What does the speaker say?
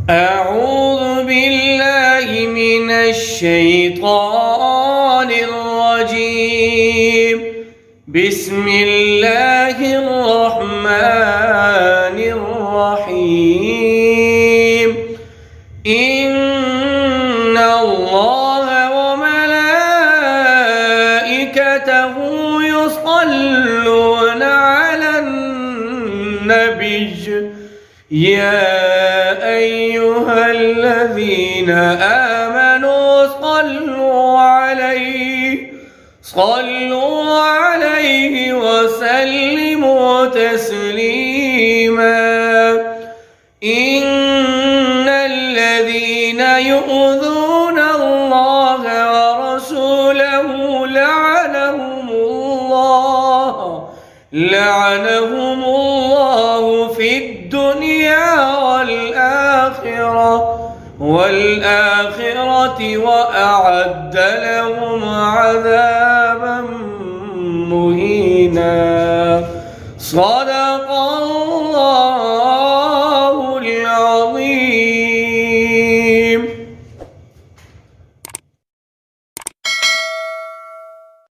أعوذ بالله من الشيطان الرجيم. بسم الله الرحمن الرحيم. إن الله وملائكته يصلون على النبي يا أيها الذين آمنوا صلوا عليه وسلموا تسليما. إن الذين يؤذون الله ورسوله لعنهم الله في الدنيا والآخرة وأعد لهم عذابا مهينا. صدق الله